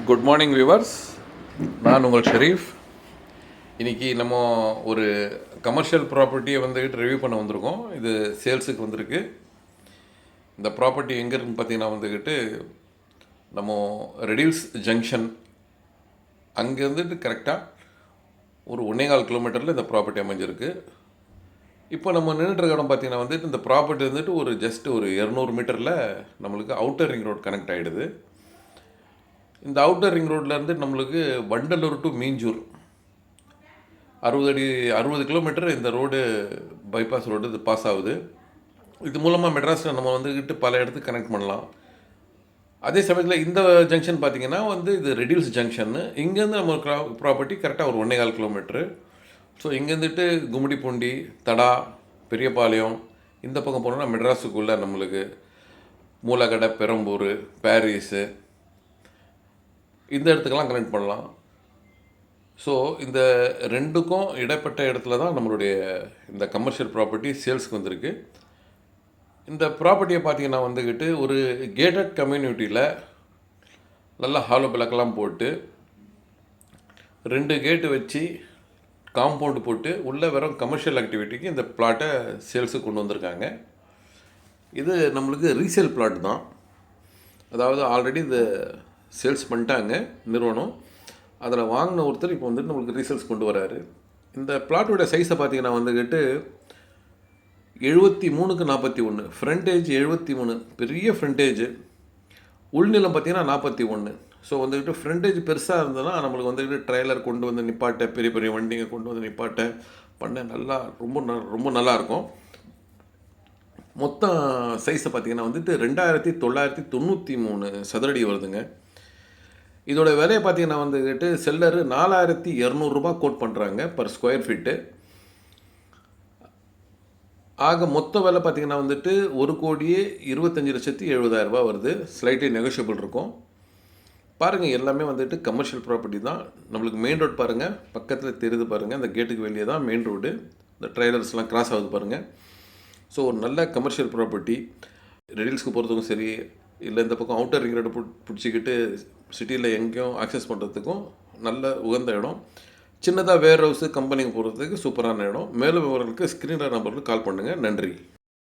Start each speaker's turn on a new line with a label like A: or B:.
A: Good morning viewers. நான் உங்கள் ஷெரீஃப். இன்றைக்கி நம்ம ஒரு கமர்ஷியல் ப்ராப்பர்ட்டியை வந்துக்கிட்டு ரிவ்யூ பண்ண வந்திருக்கோம். இது சேல்ஸுக்கு வந்திருக்கு. இந்த ப்ராப்பர்ட்டி எங்கே இருக்குன்னு பார்த்தீங்கன்னா வந்துக்கிட்டு நம்ம ரெடில்ஸ் ஜங்ஷன் அங்கே இருந்துட்டு கரெக்டாக ஒரு 1.25 கிலோமீட்டரில் இந்த ப்ராப்பர்ட்டி அமைஞ்சிருக்கு. இப்போ நம்ம நின்றுட்டு இடம் பார்த்தீங்கன்னா வந்துட்டு இந்த ப்ராப்பர்ட்டி வந்துட்டு ஒரு ஜஸ்ட் ஒரு 200 மீட்டரில் நம்மளுக்கு அவுட்டர் ரிங் ரோட் கனெக்ட் ஆகிடுது. இந்த அவுட்டர் ரிங் ரோட்லேருந்து நம்மளுக்கு வண்டலூர் டு மீஞ்சூர் 60 கிலோமீட்டர் இந்த ரோடு பைபாஸ் ரோடு இது பாஸ் ஆகுது. இது மூலமாக மெட்ராஸில் நம்ம வந்துக்கிட்டு பல இடத்துக்கு கனெக்ட் பண்ணலாம். அதே சமயத்தில் இந்த ஜங்ஷன் பார்த்திங்கன்னா இது ரெடில்ஸ் ஜங்ஷன்னு. இங்கேருந்து நம்ம ப்ராப்பர்ட்டி கரெக்டாக ஒரு 1.25 கிலோமீட்ரு. ஸோ இங்கேருந்துட்டு கும்மிடிப்பூண்டி, தடா, பெரியபாளையம் இந்த பக்கம் போனோம்னா மெட்ராஸுக்குள்ளே நம்மளுக்கு மூலக்கடை, பெரம்பூர், பாரிஸு இந்த இடத்துக்கெல்லாம் கனெக்ட் பண்ணலாம். ஸோ இந்த ரெண்டுக்கும் இடைப்பட்ட இடத்துல தான் நம்மளுடைய இந்த கமர்ஷியல் ப்ராப்பர்ட்டி சேல்ஸுக்கு வந்திருக்கு. இந்த ப்ராப்பர்ட்டியை பார்த்திங்கன்னா வந்துக்கிட்டு ஒரு கேட்டட் கம்யூனிட்டியில் நல்லா ஹாலோ பிளாக்கெல்லாம் போட்டு 2 கேட்டு வச்சு காம்பவுண்டு போட்டு உள்ளே வெறும் கமர்ஷியல் ஆக்டிவிட்டிக்கு இந்த பிளாட்டை சேல்ஸுக்கு கொண்டு வந்திருக்காங்க. இது நம்மளுக்கு ரீசேல் பிளாட் தான். அதாவது ஆல்ரெடி இந்த சேல்ஸ் பண்ணிட்டாங்க நிறுவனம். அதில் வாங்கின ஒருத்தர் இப்போ வந்துட்டு நம்மளுக்கு ரீசேல்ஸ் கொண்டு வராரு. இந்த பிளாட்டோட சைஸை பார்த்தீங்கன்னா வந்துக்கிட்டு 73x41, ஃப்ரண்டேஜ் 73, பெரிய ஃப்ரண்டேஜ். உள்நிலம் பார்த்திங்கன்னா 41. ஸோ வந்துக்கிட்டு ஃப்ரண்டேஜ் பெருசாக இருந்ததுன்னா நம்மளுக்கு வந்துக்கிட்டு ட்ரெய்லர் கொண்டு வந்து நிப்பாட்ட, பெரிய பெரிய வண்டிங்க கொண்டு வந்து நிப்பாட்ட பண்ண நல்லா ரொம்ப நல்லாயிருக்கும். மொத்தம் சைஸை பார்த்திங்கன்னா வந்துட்டு 2993 சதுரடி வருதுங்க. இதோட விலையை பார்த்தீங்கன்னா வந்துக்கிட்டு செல்லரு 4200 ரூபா கோட் பண்ணுறாங்க பர் ஸ்கொயர் ஃபீட்டு. ஆக மொத்த விலை பார்த்திங்கன்னா வந்துட்டு 1,25,70,000 ரூபா வருது. ஸ்லைட்லி நெகோஷியபிள் இருக்கும். பாருங்கள், எல்லாமே வந்துட்டு கமர்ஷியல் ப்ராப்பர்ட்டி தான். நம்மளுக்கு மெயின் ரோடு பாருங்கள், பக்கத்தில் தெரியுது பாருங்கள். இந்த கேட்டுக்கு வெளியே தான் மெயின் ரோடு. இந்த ட்ரெய்லர்ஸ்லாம் கிராஸ் ஆகுது பாருங்கள். ஸோ ஒரு நல்ல கமர்ஷியல் ப்ராப்பர்ட்டி. ரெடில்ஸ்க்கு போகிறதுக்கும் சரி, இல்லை இந்த பக்கம் அவுட்டர் ரிங் ரோடு பிடிச்சிக்கிட்டு சிட்டியில் எங்கேயும் ஆக்சஸ் பண்ணுறதுக்கும் நல்ல உகந்த இடம். சின்னதாக வேர் ஹவுஸு, கம்பெனிக்கு போகிறதுக்கு சூப்பரான இடம். மேலும் விவரங்களுக்கு ஸ்க்ரீனில் நம்பருக்கு கால் பண்ணுங்கள். நன்றி.